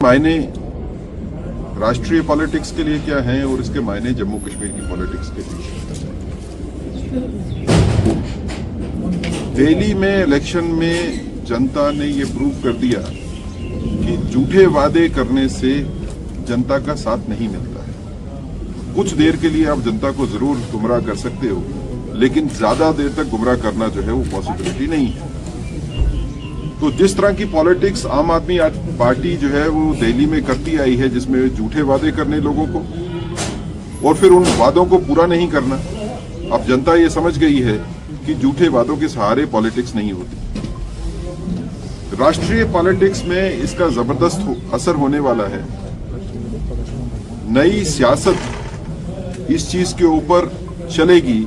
मायने राष्ट्रीय पॉलिटिक्स के लिए क्या हैं और इसके मायने जम्मू कश्मीर की पॉलिटिक्स के लिए। दिल्ली में इलेक्शन में जनता ने ये प्रूव कर दिया कि झूठे वादे करने से जनता का साथ नहीं मिलता है। कुछ देर के लिए आप जनता को जरूर गुमराह कर सकते हो, लेकिन ज्यादा देर तक गुमराह करना जो है वो पॉसिबिलिटी नहीं है। तो जिस तरह की पॉलिटिक्स आम आदमी पार्टी जो है वो दिल्ली में करती आई है, जिसमें झूठे वादे करने लोगों को और फिर उन वादों को पूरा नहीं करना, अब जनता ये समझ गई है कि झूठे वादों के सहारे पॉलिटिक्स नहीं होती। राष्ट्रीय पॉलिटिक्स में इसका जबरदस्त असर होने वाला है। नई सियासत इस चीज के ऊपर चलेगी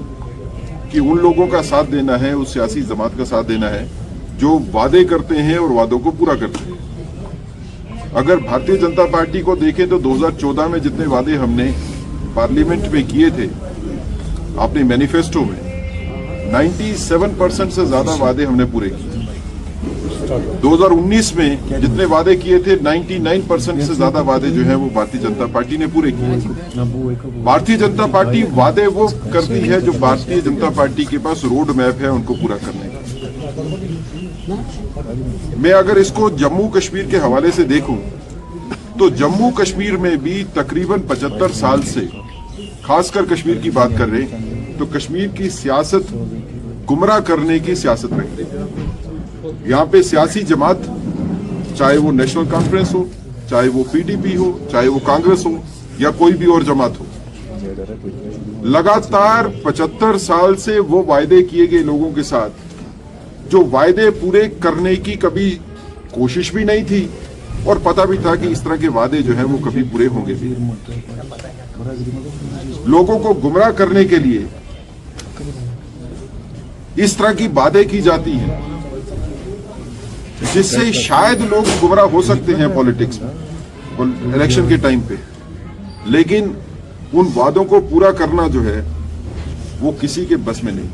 कि उन लोगों का साथ देना है, उस सियासी जमात का साथ देना है जो वादे करते हैं और वादों को पूरा करते हैं। अगर भारतीय जनता पार्टी को देखें तो 2014 में जितने वादे हमने पार्लियामेंट में किए थे अपने मैनिफेस्टो में, 97% से ज्यादा वादे हमने पूरे किए। 2019 में जितने वादे किए थे 99% से ज्यादा वादे जो है वो भारतीय जनता पार्टी ने पूरे किए। भारतीय जनता पार्टी वादे वो करती है जो भारतीय जनता पार्टी के पास रोड मैप है उनको पूरा करने का। मैं अगर इसको जम्मू कश्मीर के हवाले से देखूं तो जम्मू कश्मीर में भी तकरीबन 75 साल से, खासकर कश्मीर की बात कर रहे हैं तो कश्मीर की सियासत गुमराह करने की सियासत रही है। यहाँ पे सियासी जमात, चाहे वो नेशनल कॉन्फ्रेंस हो, चाहे वो पीडीपी हो, चाहे वो कांग्रेस हो या कोई भी और जमात हो, लगातार 75 साल से वो वायदे किए गए लोगों के साथ जो वायदे पूरे करने की कभी कोशिश भी नहीं थी और पता भी था कि इस तरह के वादे जो हैं वो कभी पूरे होंगे भी। लोगों को गुमराह करने के लिए इस तरह की बातें की जाती हैं जिससे शायद लोग गुमराह हो सकते हैं पॉलिटिक्स में इलेक्शन के टाइम पे, लेकिन उन वादों को पूरा करना जो है वो किसी के बस में नहीं।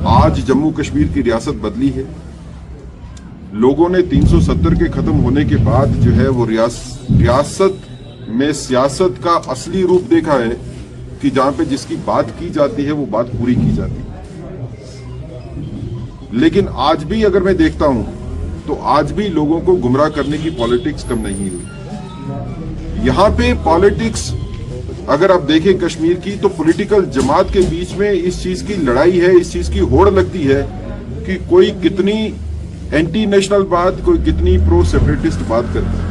आज जम्मू कश्मीर की रियासत बदली है। लोगों ने 370 के खत्म होने के बाद जो है वो रियासत में सियासत का असली रूप देखा है कि जहां पे जिसकी बात की जाती है वो बात पूरी की जाती है। लेकिन आज भी अगर मैं देखता हूं तो आज भी लोगों को गुमराह करने की पॉलिटिक्स कम नहीं हुई। यहां पे पॉलिटिक्स अगर आप देखें कश्मीर की तो पॉलिटिकल जमात के बीच में इस चीज की लड़ाई है, इस चीज की होड़ लगती है कि कोई कितनी एंटी नेशनल बात, कोई कितनी प्रो सेपरेटिस्ट बात करता है।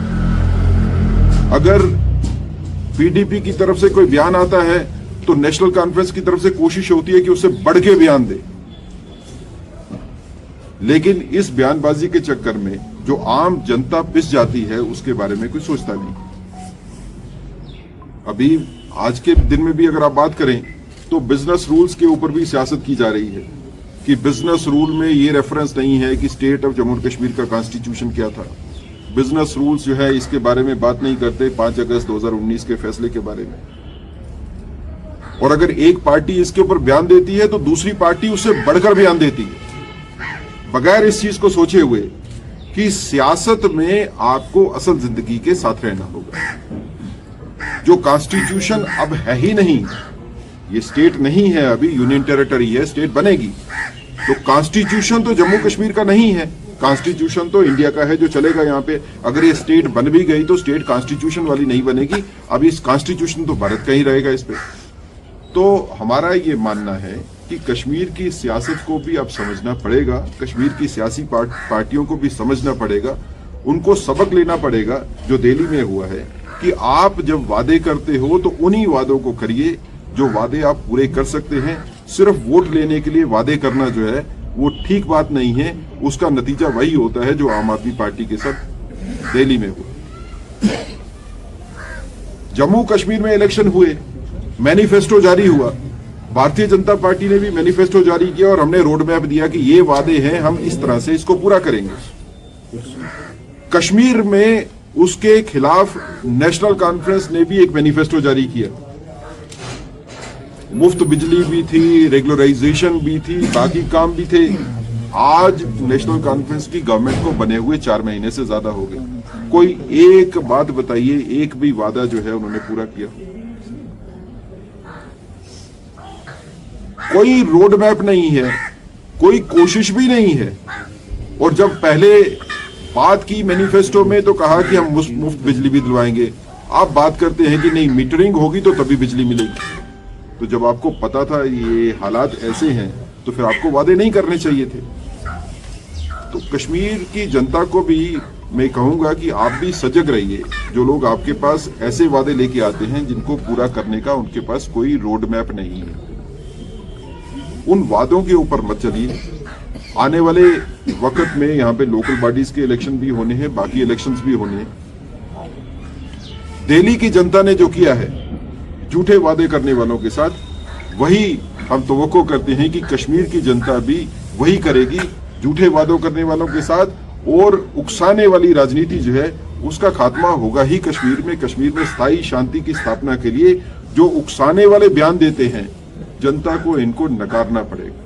अगर पीडीपी की तरफ से कोई बयान आता है तो नेशनल कॉन्फ्रेंस की तरफ से कोशिश होती है कि उससे बढ़ के बयान दे, लेकिन इस बयानबाजी के चक्कर में जो आम जनता पिस जाती है उसके बारे में कोई सोचता नहीं। अभी आज के दिन में भी अगर आप बात करें तो बिजनेस रूल्स के ऊपर भी सियासत की जा रही है कि बिजनेस रूल में ये रेफरेंस नहीं है कि स्टेट ऑफ जम्मू कश्मीर का कॉन्स्टिट्यूशन क्या था। बिजनेस रूल्स जो है इसके बारे में बात नहीं करते 5 अगस्त 2019 के फैसले के बारे में। और अगर एक पार्टी इसके ऊपर बयान देती है तो दूसरी पार्टी उससे बढ़कर बयान देती है, बगैर इस चीज को सोचे हुए कि सियासत में आपको असल जिंदगी के साथ रहना होगा। जो कॉन्स्टिट्यूशन अब है ही नहीं, ये स्टेट नहीं है, अभी यूनियन टेरिटरी है, स्टेट बनेगी तो कॉन्स्टिट्यूशन तो जम्मू कश्मीर का नहीं है, कॉन्स्टिट्यूशन तो इंडिया का है जो चलेगा यहाँ पे। अगर ये स्टेट बन भी गई तो स्टेट कॉन्स्टिट्यूशन वाली नहीं बनेगी, अभी इस कॉन्स्टिट्यूशन तो भारत का ही रहेगा इस पे। तो हमारा ये मानना है कि कश्मीर की सियासत को भी अब समझना पड़ेगा, कश्मीर की सियासी पार्टियों को भी समझना पड़ेगा, उनको सबक लेना पड़ेगा जो दिल्ली में हुआ है कि आप जब वादे करते हो तो उन्हीं वादों को करिए जो वादे आप पूरे कर सकते हैं। सिर्फ वोट लेने के लिए वादे करना जो है वो ठीक बात नहीं है। उसका नतीजा वही होता है जो आम आदमी पार्टी के साथ दिल्ली में हुआ। जम्मू कश्मीर में इलेक्शन हुए, मैनिफेस्टो जारी हुआ, भारतीय जनता पार्टी ने भी मैनिफेस्टो जारी किया और हमने रोड मैप दिया कि ये वादे हैं, हम इस तरह से इसको पूरा करेंगे। कश्मीर में उसके खिलाफ नेशनल कॉन्फ्रेंस ने भी एक मैनिफेस्टो जारी किया। मुफ्त बिजली भी थी, रेगुलराइजेशन भी थी, बाकी काम भी थे। आज नेशनल कॉन्फ्रेंस की गवर्नमेंट को बने हुए 4 महीने से ज्यादा हो गए। कोई एक बात बताइए, एक भी वादा जो है उन्होंने पूरा किया? कोई रोड मैप नहीं है, कोई कोशिश भी नहीं है। और जब पहले बात की मैनिफेस्टो में तो कहा कि हम मुफ्त बिजली भी दिलवाएंगे। आप बात करते हैं कि नहीं मीटरिंग होगी तो तभी बिजली मिलेगी। तो जब आपको पता था ये हालात ऐसे हैं तो फिर आपको वादे नहीं करने चाहिए थे। तो कश्मीर की जनता को भी मैं कहूंगा कि आप भी सजग रहिए। जो लोग आपके पास ऐसे वादे लेके आते हैं जिनको पूरा करने का उनके पास कोई रोड मैप नहीं है, उन वादों के ऊपर मत चलिए। आने वाले वक्त में यहाँ पे लोकल बॉडीज के इलेक्शन भी होने हैं, बाकी इलेक्शंस भी होने हैं। दिल्ली की जनता ने जो किया है झूठे वादे करने वालों के साथ, वही हम तवक्को करते हैं कि कश्मीर की जनता भी वही करेगी झूठे वादों करने वालों के साथ। और उकसाने वाली राजनीति जो है उसका खात्मा होगा ही कश्मीर में। कश्मीर में स्थायी शांति की स्थापना के लिए जो उकसाने वाले बयान देते हैं, जनता को इनको नकारना पड़ेगा।